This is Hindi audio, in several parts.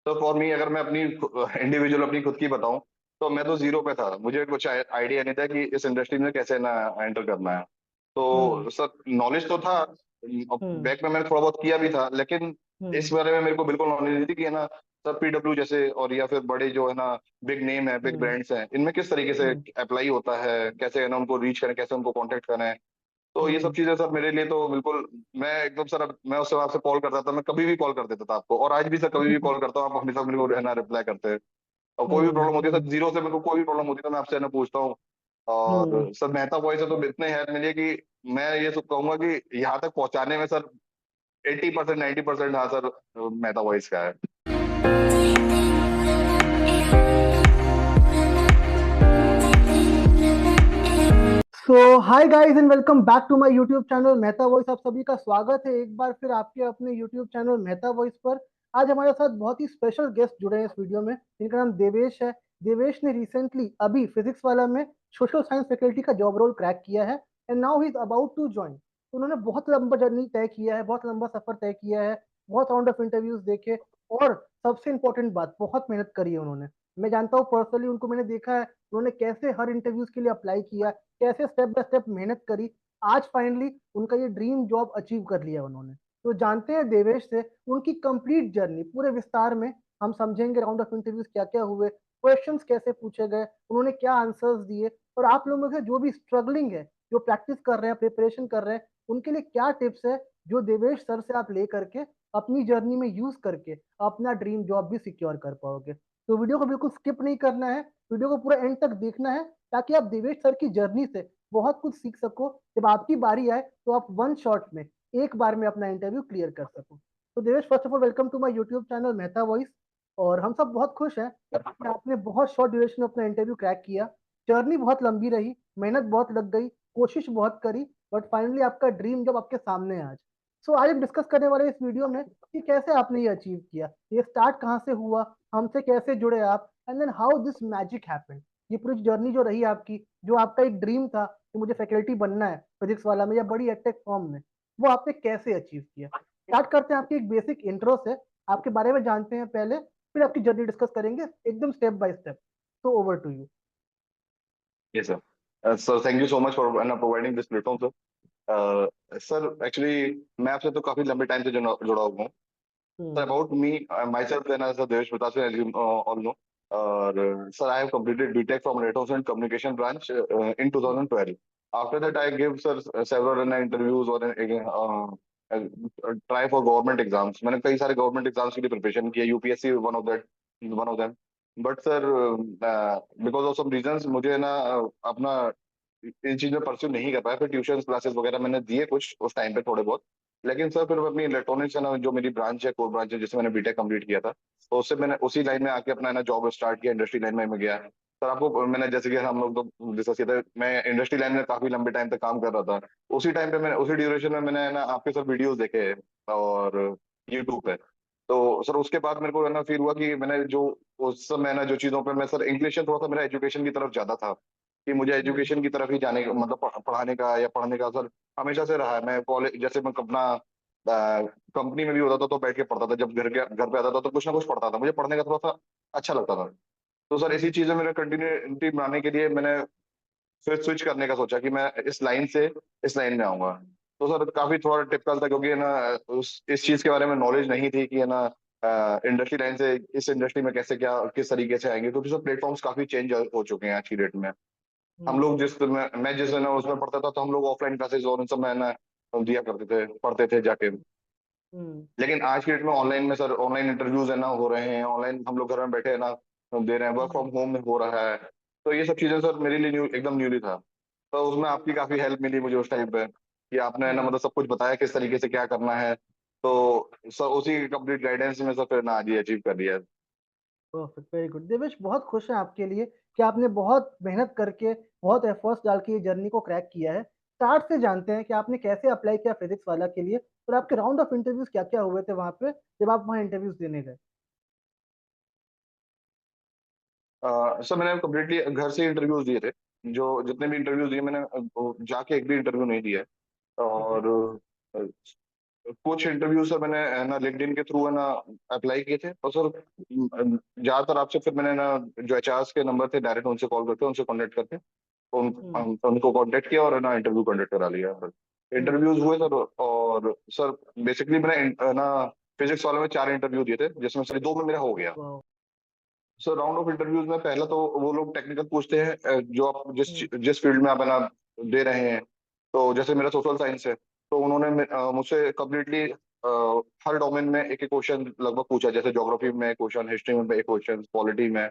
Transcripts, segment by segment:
तो फॉर मी, अगर मैं अपनी इंडिविजुअल अपनी खुद की बताऊं, तो मैं तो जीरो पे था। मुझे कुछ आइडिया नहीं था कि इस इंडस्ट्री में कैसे ना एंटर करना है। हम्म। तो सर, नॉलेज तो था, हम्म। बैक में मैंने थोड़ा बहुत किया भी था, लेकिन हम्म। इस बारे में मेरे को बिल्कुल नॉलेज नहीं थी कि है ना सर पीडब्ल्यू जैसे और या फिर बड़े जो है ना बिग नेम है, बिग हम्म। ब्रांड्स हैं, इनमें किस तरीके से हम्म। अप्लाई होता है, कैसे है ना उनको रीच करें, कैसे उनको कांटेक्ट करें। तो ये सब हम्म। चीजें सर मेरे लिए तो बिल्कुल, मैं एकदम सर, अब मैं उससे आपसे कॉल करता था, मैं कभी भी कॉल कर देता था आपको, और आज भी सर कभी भी हम्म। कॉल करता हूँ, आप हमेशा मेरे को रहना रिप्लाई करते हैं। और कोई भी हम्म। प्रॉब्लम होती है सर, जीरो से मेरे को कोई भी प्रॉब्लम होती है तो मैं आपसे है ना पूछता हूँ। हम्म। और सर मेहता वॉइस से तो इतने हेल्प मिली है कि मैं ये सब कहूंगा कि यहाँ तक पहुंचाने में सर 80%, 90%, हाँ सर, मेहता वॉइस का है। So hi guys and welcome back to my YouTube channel Mehta voice. आप सभी का स्वागत है एक बार फिर आपके अपने यूट्यूब चैनल मेहता वॉइस पर। आज हमारे साथ बहुत ही स्पेशल गेस्ट जुड़े हैं इस वीडियो में, जिनका नाम देवेश है। देवेश ने रिसेंटली अभी फिजिक्स वाला में सोशल साइंस फैकल्टी का जॉब रोल क्रैक किया है and now he is about to join. उन्होंने बहुत लंबा जर्नी तय किया है, बहुत लंबा सफर तय किया है, बहुत राउंड ऑफ इंटरव्यूज देखे, और सबसे इंपॉर्टेंट बात, बहुत मेहनत करी है उन्होंने। मैं जानता हूँ पर्सनली, उनको मैंने देखा है उन्होंने कैसे हर इंटरव्यूज के लिए अप्लाई किया, कैसे स्टेप बाय स्टेप मेहनत करी। आज फाइनली उनका ये ड्रीम जॉब अचीव कर लिया उन्होंने। तो जानते हैं देवेश से उनकी कंप्लीट जर्नी पूरे विस्तार में। हम समझेंगे राउंड ऑफ इंटरव्यूज क्या क्या हुए, क्वेश्चंस कैसे पूछे गए, उन्होंने क्या आंसर्स दिए, और आप लोगों के जो भी स्ट्रगलिंग है, जो प्रैक्टिस कर रहे हैं, प्रिपरेशन कर रहे हैं, उनके लिए क्या टिप्स है जो देवेश सर से आप ले करके अपनी जर्नी में यूज करके अपना ड्रीम जॉब भी सिक्योर कर पाओगे। तो वीडियो को बिल्कुल स्किप नहीं करना है, वीडियो को पूरा एंड तक देखना है, ताकि आप देवेश सर की जर्नी से बहुत कुछ सीख सको। जब आपकी बारी आए तो आप वन शॉट में, एक बार में अपना इंटरव्यू क्लियर कर सको। तो Devesh, first of all welcome to my YouTube channel Mehta voice. और हम सब बहुत खुश हैं कि आपने बहुत शॉर्ट ड्यूरेशन में अपना इंटरव्यू क्रैक किया। जर्नी बहुत लंबी रही, मेहनत बहुत लग गई, कोशिश बहुत करी, बट फाइनली आपका ड्रीम जब आपके सामने है आज। सो आज हम डिस्कस करने वाले हैं इस वीडियो में कि कैसे आपने ये अचीव किया, ये स्टार्ट कहाँ से हुआ, हमसे कैसे जुड़े आप, and then how this magic happened. ये पूरी जर्नी जो रही आपकी, जो आपका एक ड्रीम था कि मुझे फैकल्टी बनना है फिजिक्स वाला में या बड़ी एडटेक फॉर्म में, वो आपने कैसे अचीव किया। स्टार्ट करते हैं आपकी एक बेसिक इंट्रो से, आपके बारे में जानते हैं पहले, फिर आपकी जर्नी डिस्कस करेंगे एकदम स्टेप बाय स्टेप। तो over to you. Yes sir. Sir thank you so much for providing this platform sir. Sir actually मैं आपसे तो काफी लंबे टाइम से जुड़ा हुआ हूँ। Sir hmm. About me, myself, then sir Devesh Pratap Singh, as you all know. Sir, I have completed BTech from Electronics and Communication branch in 2012. After that, I gave sir several interviews और try for government exams. मैंने कई सारे government exams के लिए preparation किया, UPSC one of them. But sir, because of some reasons मुझे ना अपना इन चीज में परस्यू नहीं कर पाया। फिर ट्यूशन क्लासेस वगैरह मैंने दिए कुछ उस टाइम पे थोड़े बहुत, लेकिन सर फिर मैं अपनी इलेक्ट्रॉनिक्स है ना, जो मेरी ब्रांच है, कोर ब्रांच है, जिससे मैंने बीटेक कंप्लीट किया था, तो उससे मैंने उसी लाइन में आके अपना है ना जॉब स्टार्ट किया, इंडस्ट्री लाइन में मैं गया। सर आपको मैंने जैसे कि हम लोग तो डिस्कस किया था, मैं इंडस्ट्री लाइन में काफी लंबे टाइम तक काम कर रहा था। उसी टाइम पे मैंने उसी ड्यूरेशन में मैंने है ना आपके सर वीडियोस देखे हैं और यूट्यूब पे। तो सर उसके बाद मेरे को है ना फील हुआ कि मैंने जो उस समय ना जो चीजों पे मैं सर, इंक्लिनेशन थोड़ा सा मेरा एजुकेशन की तरफ ज्यादा था, कि मुझे हम्म। एजुकेशन की तरफ ही जाने का, मतलब पढ़ाने का या पढ़ने का सर हमेशा से रहा है। मैं कॉलेज जैसे मैं अपना कंपनी में भी होता था तो बैठ के पढ़ता था, जब घर पे आता था तो कुछ ना कुछ पढ़ता था, मुझे पढ़ने का थोड़ा सा अच्छा लगता था। तो सर इसी चीजें मेरे कंटिन्यूटी बनाने के लिए मैंने फिर स्विच करने का सोचा कि मैं इस लाइन से इस लाइन में आऊंगा। तो सर काफी थोड़ा टिपिकल था, क्योंकि है ना इस चीज के बारे में नॉलेज नहीं थी कि है ना इंडस्ट्री लाइन से इस इंडस्ट्री में कैसे क्या किस तरीके से आएंगे, क्योंकि सर प्लेटफॉर्म्स काफी चेंज हो चुके हैं आज की डेट में। हम हम्म। लोग मैं जिस है ना उसमें पढ़ता था, तो हम लोग ऑफलाइन क्लासेस और उन सब में है ना दिया करते थे, पढ़ते थे जाके। हम्म। लेकिन आज की डेट में ऑनलाइन में सर ऑनलाइन इंटरव्यूज है ना हो रहे हैं, ऑनलाइन हम लोग घर में बैठे है ना दे रहे हैं, वर्क फ्रॉम हम्म। होम में हो रहा है। तो ये सब चीजें सर मेरे लिए एकदम न्यूली था। तो उसमें आपकी काफी हेल्प मिली मुझे उस टाइम पे, कि आपने है ना हम्म। मतलब सब कुछ बताया किस तरीके से क्या करना है। तो सर उसी कंप्लीट गाइडेंस में सर फिर ना आज ये अचीव कर लिया है। Perfect, very good Devesh. बहुत खुश है आपके लिए कि आपने बहुत मेहनत करके, बहुत एफर्ट्स डाल के ये जर्नी को क्रैक किया है। स्टार्ट से जानते हैं कि आपने कैसे अप्लाई किया फिजिक्स वाला के लिए, और आपके राउंड ऑफ इंटरव्यूज क्या क्या हुए थे वहां पे जब आप वहाँ इंटरव्यूज देने गए। सर मैंने कम्प्लीटली घर से इंटरव्यूज दिए थे। जो जितने भी इंटरव्यूज दिए मैंने, जाके एक भी इंटरव्यू नहीं दिया है। ठीक है। और कुछ इंटरव्यू सर मैंने ना लिंक्डइन के थ्रू है ना अप्लाई किए थे, और सर ज्यादातर आपसे फिर मैंने ना जो एचआर के नंबर थे डायरेक्ट उनसे कॉल करके उनसे कांटेक्ट करके हम्म उनको कांटेक्ट किया और है ना इंटरव्यू कंडक्ट करा लिया सर। हम्म इंटरव्यूज हुए सर, और सर बेसिकली मैंने ना फिजिक्स वाले में 4 इंटरव्यू दिए थे, जिसमें से 2 में मेरा हो गया। वाह सर राउंड ऑफ इंटरव्यूज में पहला तो वो लोग टेक्निकल पूछते हैं, जो आप जिस हम्म जिस फील्ड में आप है ना दे रहे हैं। तो जैसे मेरा सोशल साइंस है, तो उन्होंने मुझसे कम्प्लीटली हर डोमेन में एक एक क्वेश्चन लगभग पूछा, जैसे ज्योग्राफी में एक क्वेश्चन, हिस्ट्री में एक क्वेश्चन, पॉलिटी में।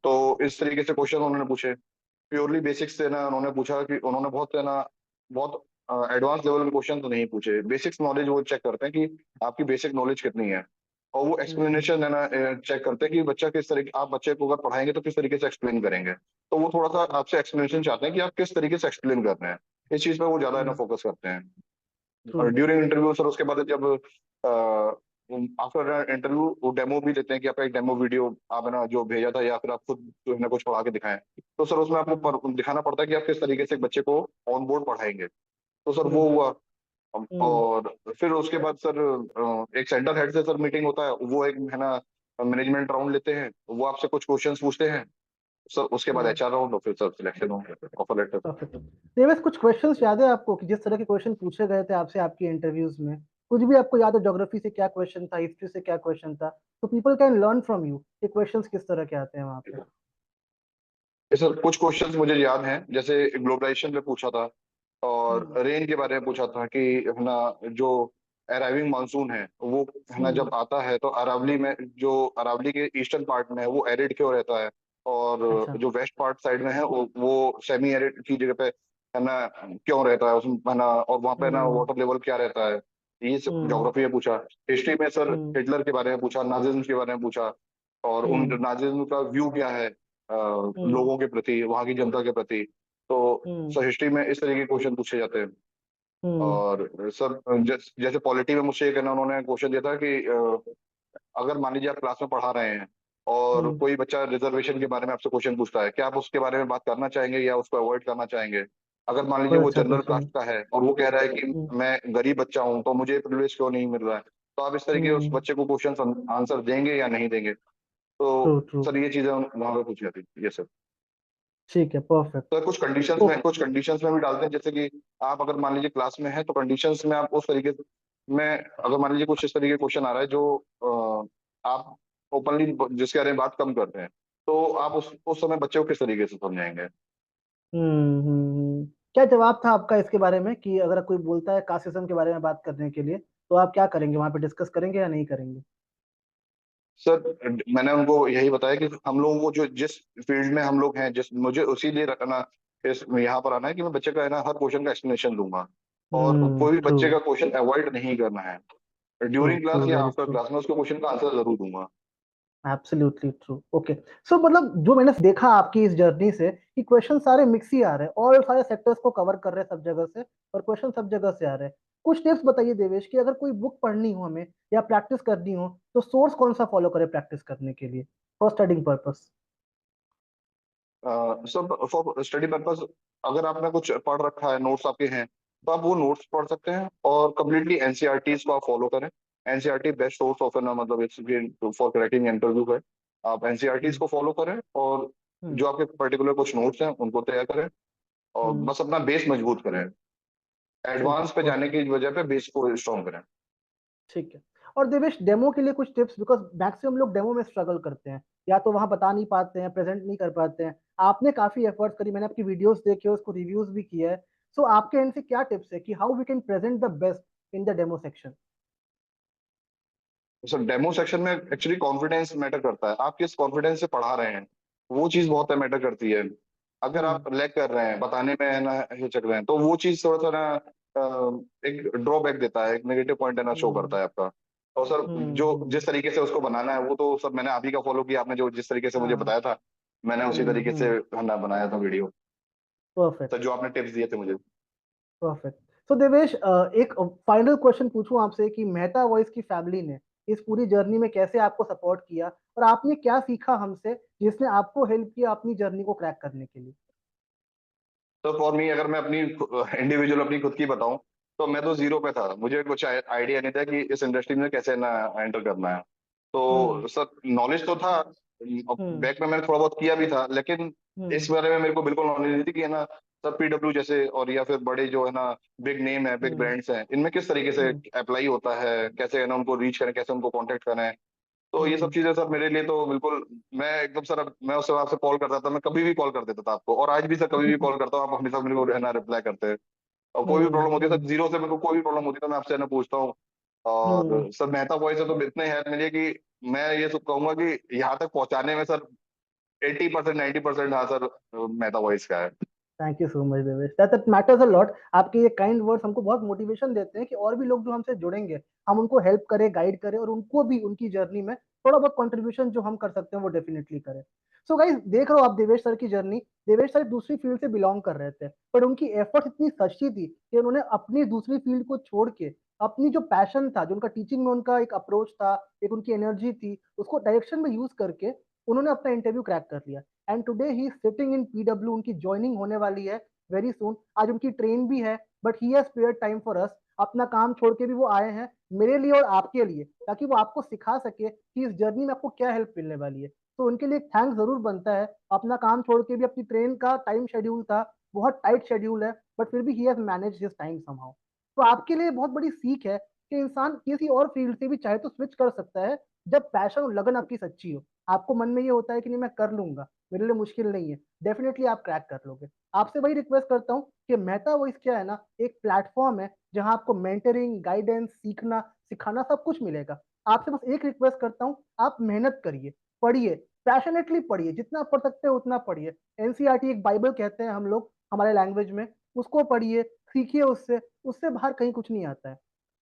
तो इस तरीके से क्वेश्चन उन्होंने पूछे। प्योरली बेसिक्स से ना उन्होंने पूछा कि उन्होंने बहुत है ना बहुत एडवांस लेवल के क्वेश्चन तो नहीं पूछे, बेसिक्स नॉलेज वो चेक करते हैं कि आपकी बेसिक नॉलेज कितनी है। और वो हम्म एक्सप्लेनेशन है ना चेक करते हैं कि बच्चा किस तरीके, आप बच्चे को अगर पढ़ाएंगे तो किस तरीके से एक्सप्लेन करेंगे। तो वो थोड़ा सा आपसे एक्सप्लेनेशन चाहते हैं कि आप किस तरीके से एक्सप्लेन कर रहे हैं। इस चीज पे वो ज्यादा है ना फोकस करते हैं। ट्रू और ड्यूरिंग इंटरव्यू सर उसके बाद जब आफ्टर इंटरव्यू वो डेमो भी देते हैं कि आपका एक डेमो वीडियो आप है ना जो भेजा था, या फिर आप खुद जो है ना कुछ पढ़ा के दिखाएं। तो सर उसमें आपको हम्म दिखाना पड़ता है कि आप किस तरीके से एक बच्चे को ऑन बोर्ड पढ़ाएंगे। तो सर हम्म वो हुआ। हम्म और फिर उसके बाद सर एक सेंटर हेड से सर मीटिंग होता है, वो एक है ना मैनेजमेंट राउंड लेते हैं, वो आपसे कुछ क्वेश्चंस पूछते हैं। सर उसके बाद हम्म एचआर राउंड, और फिर सर सिलेक्शन हो, ऑफर लेटर। परफेक्ट। देवेश, कुछ क्वेश्चंस याद है आपको कि जिस तरह के क्वेश्चन पूछे गए थे आपसे आपकी इंटरव्यूज में? कुछ भी आपको याद है, ज्योग्राफी से क्या क्वेश्चन था, हिस्ट्री से क्या क्वेश्चन था? तो people can learn from you कि क्वेश्चंस किस तरह के आते हैं वहाँ पे। सर कुछ क्वेश्चंस मुझे याद हैं, जैसे ग्लोबलाइजेशन पे पूछा था, और हम्म रेन के बारे में पूछा था कि है ना जो अराइविंग मानसून है वो है ना हम्म जब आता है तो अरावली में, जो अरावली के ईस्टर्न पार्ट में है वो एरिड क्यों रहता है, और अच्छा जो वेस्ट पार्ट साइड में है वो सेमी एरिड की जगह पे है ना क्यों रहता है उसमें है ना, और वहाँ पे ना हम्म वाटर लेवल क्या रहता है। ये सब हम्म ज्योग्राफी में पूछा। हिस्ट्री में सर हम्म हिटलर के बारे में पूछा, नाजिज्म के बारे में पूछा, और उन हम्म नाजिज्म का व्यू क्या है हम्म लोगों के प्रति, वहाँ की जनता के प्रति। तो हम्म सर हिस्ट्री में इस तरीके के क्वेश्चन पूछे जाते हैं। हम्म और सर जैसे पॉलिटी में मुझसे एक है ना उन्होंने क्वेश्चन दिया था कि अगर मान लीजिए आप क्लास में पढ़ा रहे हैं और हम्म कोई बच्चा रिजर्वेशन के बारे में आपसे क्वेश्चन पूछता है, क्या आप उसके बारे में बात करना चाहेंगे या उसको अवॉइड करना चाहेंगे। अगर मान लीजिए बहुत वो अच्छा जनरल क्वेश्चन। कास्ट का है और वो कह रहा है कि हम्म मैं गरीब बच्चा हूँ तो मुझे प्रिविलेज क्यों नहीं मिल रहा है, तो आप इस तरीके उस हम्म बच्चे को क्वेश्चन आंसर देंगे या नहीं देंगे। ट्रू तो ट्रू। सर ये चीजें वहां पे पूछी जाती है। ये सर। ठीक है, परफेक्ट। तो ओके। कुछ कंडीशंस में भी डालते हैं, जैसे कि आप अगर मान लीजिए क्लास में है तो कंडीशंस में आप उस तरीके में, अगर मान लीजिए कुछ इस तरीके का क्वेश्चन आ रहा है जो आप ओपनली जिसके बारे में बात कम करते हैं, तो आप उस समय बच्चे को किस तरीके से समझाएंगे। क्या जवाब था आपका इसके बारे में कि अगर कोई बोलता है कास्टिज्म के बारे में बात करने के लिए, तो आप क्या करेंगे वहां पे, डिस्कस करेंगे या नहीं करेंगे? सर मैंने उनको यही बताया कि हम लोगों को जो जिस फील्ड में हम लोग हैं, जिस मुझे उसी लिए रखना, इस यहाँ पर आना है कि मैं बच्चे का है ना हर क्वेश्चन का एक्सप्लेनेशन दूंगा, और कोई भी ट्रू बच्चे का क्वेश्चन अवॉइड नहीं करना है। ट्रू ड्यूरिंग ट्रू, क्लास या वेरी आफ्टर ट्रू। क्लास में उसको क्वेश्चन का आंसर जरूर दूंगा। Absolutely true. ओके। सो मतलब जो मैंने देखा आपकी इस जर्नी से कि क्वेश्चन सारे मिक्स ही आ रहे हैं, और सारे सेक्टर्स को कवर कर रहे हैं सब जगह से, और क्वेश्चन सब जगह से आ रहे हैं। कुछ टिप्स बताइए देवेश कि अगर कोई बुक पढ़नी हो हमें या प्रैक्टिस करनी हो, तो सोर्स कौन सा फॉलो करे प्रैक्टिस करने के लिए, फॉर स्टडिंग पर्पस? सब फॉर स्टडी पर्पज, अगर आपने कुछ पढ़ रखा है, नोट्स आपके हैं, तो आप वो नोट्स पढ़ सकते हैं, और कम्प्लीटली एनसीईआरटीज को आप फॉलो करें। एनसीईआरटी बेस्ट सोर्स ऑफ ना, मतलब इट्स फॉर क्रैकिंग इंटरव्यू है। आप एनसीईआरटीज हम्म को फॉलो करें, और हम्म जो आपके पर्टिकुलर कुछ नोट्स हैं उनको तैयार करें, और हम्म बस अपना बेस मजबूत करें। ठीक है, एडवांस पे जाने परफेक्ट। की वजह पे बेस को स्ट्रॉन्ग करें। ठीक है। और देवेश, डेमो के लिए कुछ टिप्स, बिकॉज मैक्सिमम लोग डेमो में स्ट्रगल करते हैं, या तो वहां बता नहीं पाते हैं, प्रेजेंट नहीं कर पाते हैं। आपने काफी एफर्ट्स करी, मैंने आपकी वीडियोस देखे, उसको रिव्यूज भी किया है। सो आपके एंड से क्या टिप्स है कि how we can present the best in the demo section? Sir demo section में एक्चुअली कॉन्फिडेंस मैटर करता है, आप किस कॉन्फिडेंस से पढ़ा रहे हैं, वो चीज बहुत मैटर करती है। अगर हम्म आप लैग कर रहे हैं बताने में है ना, हिचक रहे हैं, तो वो चीज थोड़ा सा ना एक ड्रॉबैक देता है, एक नेगेटिव पॉइंट है ना शो करता हम्म है आपका। और सर जो जिस हम्म। तरीके से उसको बनाना है वो तो सर मैंने आप ही का फॉलो किया, आपने जो जिस तरीके से मुझे हाँ। बताया था मैंने उसी तरीके से हम्म। है ना बनाया था वीडियो। परफेक्ट। सर जो आपने टिप्स दिए थे मुझे। परफेक्ट। सो देवेश, एक फाइनल क्वेश्चन पूछूं आपसे कि मेहता वॉइस की फैमिली ने इस पूरी जर्नी में कैसे आपको सपोर्ट किया, और आपने क्या सीखा हमसे जिसने आपको हेल्प किया अपनी जर्नी को क्रैक करने के लिए? तो फॉर मी, अगर मैं अपनी इंडिविजुअल अपनी खुद की बताऊं, तो मैं तो जीरो पे था, मुझे कुछ आइडिया नहीं था कि इस इंडस्ट्री में कैसे ना एंटर करना है। हम्म। तो सर नॉलेज तो था, हम्म। बैक में मैंने थोड़ा बहुत किया भी था, लेकिन हम्म। इस बारे में मेरे को बिल्कुल नॉलेज नहीं थी कि है ना सब पीडब्ल्यू जैसे और या फिर बड़े जो है ना बिग नेम है, बिग हम्म। ब्रांड्स हैं, इनमें किस तरीके से हम्म। अप्लाई होता है, कैसे है ना उनको रीच करें, कैसे उनको कांटेक्ट करें। तो ये सब हम्म। चीजें सर मेरे लिए तो बिल्कुल, मैं एकदम सर, मैं उस हिसाब से कॉल करता था, मैं कभी भी कॉल कर देता था आपको, और आज भी सर कभी भी कॉल करता हूँ, आप हमेशा मेरे को है ना रिप्लाई करते हैं। और कोई भी हम्म। प्रॉब्लम होती है सर, हम्म। जीरो से मेरे को कोई भी प्रॉब्लम होती है तो मैं आपसे है ना पूछता हूँ। हम्म। और सर मेहता वॉइस से तो इतने हेल्प मिली है कि मैं ये सब कहूंगा कि यहाँ तक पहुंचाने में सर 80%, 90% हाँ सर मेहता वॉइस का है। Thank you so much Devesh, that matters a lot. आपके ये काइंड वर्ड्स हमको बहुत मोटिवेशन देते हैं कि और भी लोग जो हमसे जुड़ेंगे, हम उनको हेल्प करें, गाइड करें, और उनको भी उनकी जर्नी में थोड़ा बहुत कंट्रीब्यूशन जो हम कर सकते हैं वो डेफिनेटली करें। सो गाइस, देख रहे हो आप देवेश सर की जर्नी। देवेश सर दूसरी फील्ड से बिलोंग कर रहे थे, पर उनकी एफर्ट इतनी सच्ची थी कि उन्होंने अपनी दूसरी फील्ड को छोड़ के अपनी जो पैशन था, जो उनका टीचिंग में उनका एक अप्रोच था, एक उनकी एनर्जी थी, उसको डायरेक्शन में यूज करके उन्होंने अपना इंटरव्यू क्रैक कर लिया। And today he sitting in PW, उनकी ज्वाइनिंग होने वाली है वेरी सुन। आज उनकी ट्रेन भी है, but he has spare time for us. अपना काम छोड़ के भी वो आए हैं मेरे लिए और आपके लिए, ताकि वो आपको सिखा सके कि इस जर्नी में आपको क्या हेल्प मिलने वाली है। तो उनके लिए थैंक्स जरूर बनता है। अपना काम छोड़ के भी, अपनी ट्रेन का टाइम शेड्यूल था, बहुत टाइट शेड्यूल है, बट फिर भी he has manage his time somehow. तो आपके लिए बहुत बड़ी सीख है कि इंसान किसी और फील्ड से भी चाहे तो स्विच कर सकता है, जब पैशन और लगन आपकी सच्ची हो। आपको मन में ये होता है कि नहीं, मैं कर लूंगा, मेरे लिए मुश्किल नहीं है, डेफिनेटली आप क्रैक कर लोगे। आपसे वही रिक्वेस्ट करता हूँ कि मेहता वॉइस क्या है ना, एक प्लेटफॉर्म है जहां आपको मेंटरिंग, गाइडेंस, सीखना, सिखाना सब कुछ मिलेगा। आपसे बस एक रिक्वेस्ट करता हूँ, आप मेहनत करिए, पढ़िए, पैशनेटली पढ़िए, जितना पढ़ सकते हो उतना पढ़िए। एनसीईआरटी एक बाइबल कहते हैं हम लोग हमारे लैंग्वेज में, उसको पढ़िए, सीखिए उससे। उससे बाहर कहीं कुछ नहीं आता है।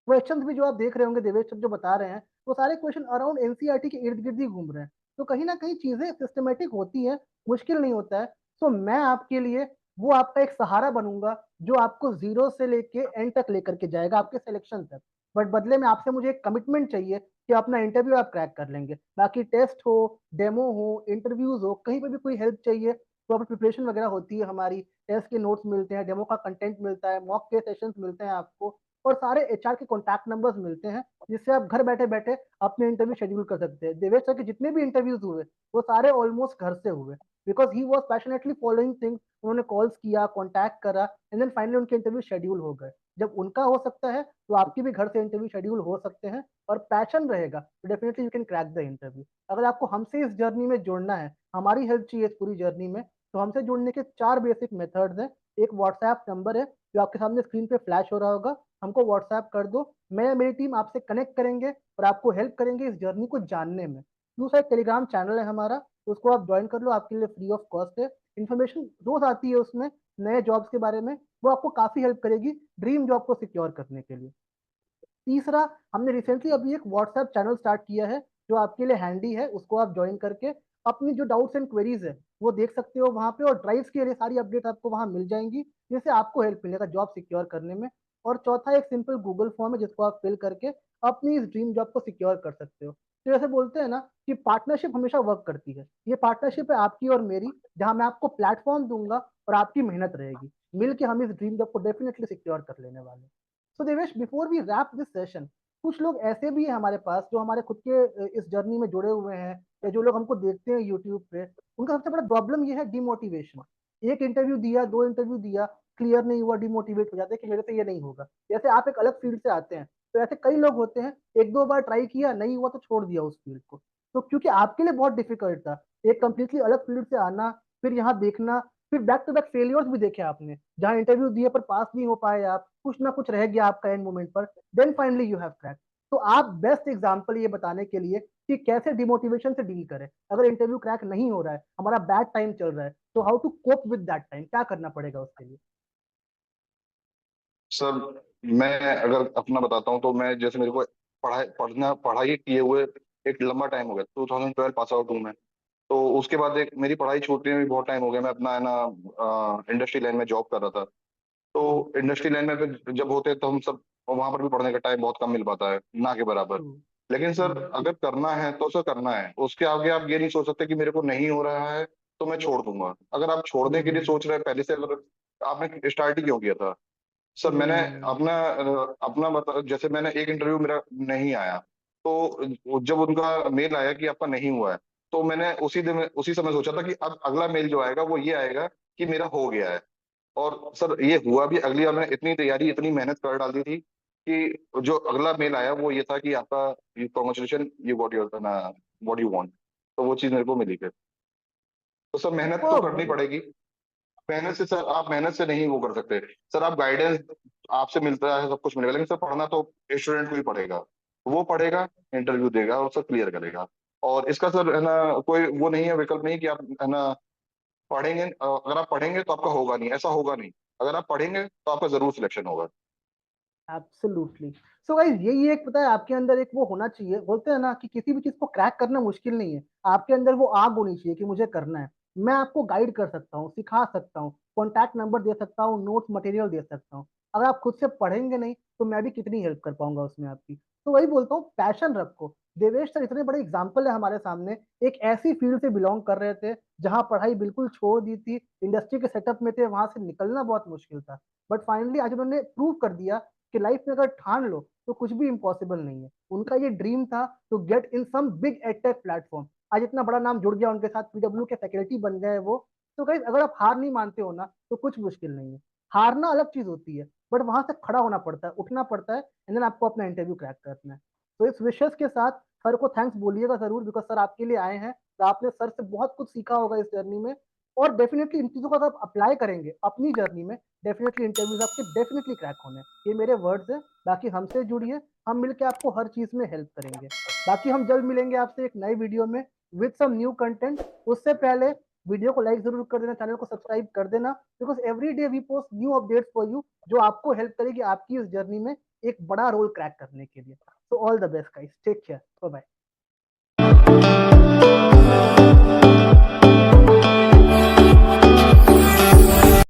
क्वेश्चंस भी जो आप देख रहे होंगे देवेश सर जो बता रहे हैं, वो सारे क्वेश्चन अराउंड एनसीईआरटी के इर्द गिर्द ही घूम रहे हैं। तो कहीं ना कहीं चीजें सिस्टमेटिक होती हैं, मुश्किल नहीं होता है। सो मैं आपके लिए वो आपका एक सहारा बनूंगा, जो आपको जीरो से लेके एंड तक लेकर के जाएगा, आपके सिलेक्शन तक। बट बदले में आपसे मुझे एक कमिटमेंट चाहिए कि अपना इंटरव्यू आप क्रैक कर लेंगे। बाकी टेस्ट हो, डेमो हो, इंटरव्यूज हो, कहीं पे भी कोई हेल्प चाहिए, प्रॉपर प्रिपरेशन वगैरह होती है हमारी, टेस्ट के नोट्स मिलते हैं, डेमो का कंटेंट मिलता है, मॉक के सेशंस मिलते हैं आपको, और सारे एचआर के कॉन्टैक्ट नंबर्स मिलते हैं, जिससे आप घर बैठे बैठे अपने इंटरव्यू शेड्यूल कर सकते हैं। देवेश सर के जितने भी इंटरव्यूज हुए, वो सारे ऑलमोस्ट घर से हुए, because he was passionately following things. उन्होंने कॉल्स किया, कॉन्टैक्ट करा, एंड देन फाइनली उनके इंटरव्यू शेड्यूल हो गए। जब उनका हो सकता है तो आपकी भी घर से इंटरव्यू शेड्यूल हो सकते हैं, और पैशन रहेगा तो definitely you can crack the interview. अगर आपको हमसे इस जर्नी में जुड़ना है, हमारी हेल्प चाहिए इस पूरी जर्नी में, तो हमसे जुड़ने के 4 बेसिक मेथड्स हैं। एक व्हाट्सएप नंबर है जो आपके सामने स्क्रीन पे फ्लैश हो रहा होगा, हमको व्हाट्सएप कर दो, मैं या मेरी टीम आपसे कनेक्ट करेंगे और आपको हेल्प करेंगे इस जर्नी को जानने में। दूसरा, एक टेलीग्राम चैनल है हमारा, उसको आप ज्वाइन कर लो, आपके लिए फ्री ऑफ कॉस्ट है। इन्फॉर्मेशन रोज आती है उसमें नए जॉब्स के बारे में, वो आपको काफी हेल्प करेगी ड्रीम जॉब को सिक्योर करने के लिए। तीसरा, हमने रिसेंटली अभी एक व्हाट्सएप चैनल स्टार्ट किया है जो आपके लिए हैंडी है, उसको आप ज्वाइन करके अपनी जो डाउट्स एंड क्वेरीज है वो देख सकते हो वहां पे, और ड्राइव्स के लिए सारी अपडेट आपको वहां मिल जाएंगी, जिससे आपको हेल्प मिलेगा जॉब सिक्योर करने में। और चौथा, एक सिंपल गूगल फॉर्म है जिसको आप फिल करके अपनी इस ड्रीम जॉब को सिक्योर कर सकते हो। तो जैसे बोलते हैं ना कि पार्टनरशिप हमेशा वर्क करती है, ये पार्टनरशिप है आपकी और मेरी, जहां मैं आपको प्लेटफॉर्म दूंगा और आपकी मेहनत रहेगी, मिलके हम इस ड्रीम जॉब को डेफिनेटली सिक्योर कर लेने वाले हैं। So Devesh, before we wrap this session, कुछ लोग ऐसे भी हैं हमारे पास जो हमारे खुद के इस जर्नी में जुड़े हुए हैं, या जो लोग हमको देखते हैं यूट्यूब पे, उनका सबसे बड़ा प्रॉब्लम ये है डिमोटिवेशन। एक इंटरव्यू दिया, दो इंटरव्यू दिया, क्लियर नहीं हुआ, डिमोटिवेट हो जाते हैं कि मेरे से ये नहीं होगा। जैसे आप एक अलग फील्ड से आते हैं, तो ऐसे कई लोग होते हैं, एक दो बार ट्राई किया, नहीं हुआ तो छोड़ दिया उस फील्ड को। तो क्योंकि आपके लिए बहुत डिफिकल्ट था एक कंप्लीटली अलग फील्ड से आना, फिर यहाँ देखना, फिर बैक टू बैक फेलियर्स भी देखे आपने, जहाँ इंटरव्यू दिए पर पास नहीं हो पाए आप, कुछ ना कुछ रह गया आपका एंड मोमेंट पर, then finally you have crack. तो आप बेस्ट एग्जांपल ये बताने के लिए कि कैसे डिमोटिवेशन से डील करें। अगर इंटरव्यू क्रैक नहीं हो रहा है, हमारा बैड टाइम चल रहा है, तो how to cope with that time, क्या करना पड़ेगा उसके लिए। सर मैं अगर अपना बताता हूँ तो मैं, जैसे मेरे को पढ़ाई किए हुए एक लंबा टाइम हो गया, 2012 पास आउट हूँ मैं। तो उसके बाद एक मेरी पढ़ाई छूटने में भी बहुत टाइम हो गया, मैं अपना है ना इंडस्ट्री लाइन में जॉब कर रहा था। ट्रू। तो इंडस्ट्री लाइन में फिर जब होते हैं तो हम सब, वहां पर भी पढ़ने का टाइम बहुत कम मिल पाता है, ना के बराबर। ट्रू। लेकिन सर अगर करना है तो सर करना है, उसके आगे आप ये नहीं सोच सकते कि मेरे को नहीं हो रहा है तो मैं छोड़ दूंगा। अगर आप छोड़ने के लिए सोच रहे हैं पहले से, अगर आपने स्टार्ट ही क्यों किया था? सर मैंने हम्म। अपना अपना बता, जैसे मैंने एक इंटरव्यू मेरा नहीं आया, तो जब उनका मेल आया कि आपका नहीं हुआ है, तो मैंने उसी समय सोचा था कि अब अगला मेल जो आएगा वो ये आएगा कि मेरा हो गया है। और सर ये हुआ भी। अगली बार मैंने इतनी तैयारी इतनी मेहनत कर डाल दी थी कि जो अगला मेल आया वो ये था कि आपका कॉन्ग्रेचुलेशन, यू गॉट योर ना व्हाट यू वांट। तो वो चीज मेरे को मिली फिर। तो सर मेहनत तो करनी सुपर। पड़ेगी। मेहनत से सर, आप मेहनत से नहीं वो कर सकते। सर आप गाइडेंस आपसे मिलता है, सब कुछ मिलेगा, लेकिन सर पढ़ना तो स्टूडेंट को ही पड़ेगा। वो पढ़ेगा, इंटरव्यू देगा और सब क्लियर करेगा। और इसका सर है ना कोई वो नहीं है, विकल्प नहीं कि आप है ना पढ़ेंगे, अगर आप पढ़ेंगे तो आपका होगा नहीं, ऐसा होगा नहीं। अगर आप पढ़ेंगे तो आपका जरूर सिलेक्शन होगा। एब्सोल्युटली। सो गाइस यही एक पता है आपके अंदर एक वो होना चाहिए, बोलते हैं ना कि किसी भी चीज को क्रैक करना मुश्किल नहीं है, आपके अंदर वो आग होनी चाहिए कि मुझे करना है। मैं आपको गाइड कर सकता हूँ, सिखा सकता हूँ, कॉन्टैक्ट नंबर दे सकता हूँ, नोट्स मटेरियल दे सकता हूँ। अगर आप खुद से पढ़ेंगे नहीं तो मैं भी कितनी हेल्प कर पाऊंगा उसमें आपकी। तो वही बोलता हूँ, पैशन रखो। देवेश सर इतने बड़े एग्जाम्पल है हमारे सामने, एक ऐसी फील्ड से बिलोंग कर रहे थे जहां पढ़ाई बिल्कुल छोड़ दी थी, इंडस्ट्री के सेटअप में थे, वहां से निकलना बहुत मुश्किल था। बट फाइनली आज उन्होंने प्रूव कर दिया कि लाइफ में अगर ठान लो तो कुछ भी इम्पॉसिबल नहीं है। उनका ये ड्रीम था to get in some big edtech platform. आज इतना बड़ा नाम जुड़ गया उनके साथ, पीडब्ल्यू के फैकल्टी बन गए वो। तो गाइस अगर आप हार नहीं मानते हो ना तो कुछ मुश्किल नहीं है। हारना अलग चीज होती है, बट वहां से खड़ा होना पड़ता है, उठना पड़ता है, एंड देन आपको अपना इंटरव्यू क्रैक करना है। तो इस विशेष के साथ सर को थैंक्स बोलिएगा जरूर, बिकॉज सर आपके लिए आए हैं, तो आपने सर से बहुत कुछ सीखा होगा इस जर्नी में। और डेफिनेटली इन चीजों को अगर आप अप्लाई करेंगे अपनी जर्नी में, डेफिनेटली इंटरव्यूज आपके डेफिनेटली क्रैक होने हैं। ये मेरे वर्ड्स हैं। बाकी हमसे जुड़िए, हम मिलकर आपको हर चीज में हेल्प करेंगे। बाकी हम जल्द मिलेंगे आपसे एक नई वीडियो में विद सम न्यू कंटेंट। उससे पहले वीडियो को लाइक जरूर कर देना, चैनल को सब्सक्राइब कर देना, because every day we post new updates for you, जो आपको हेल्प करेगी आपकी इस जर्नी में एक बड़ा रोल क्रैक करने के लिए। So all the best guys, take care, bye bye.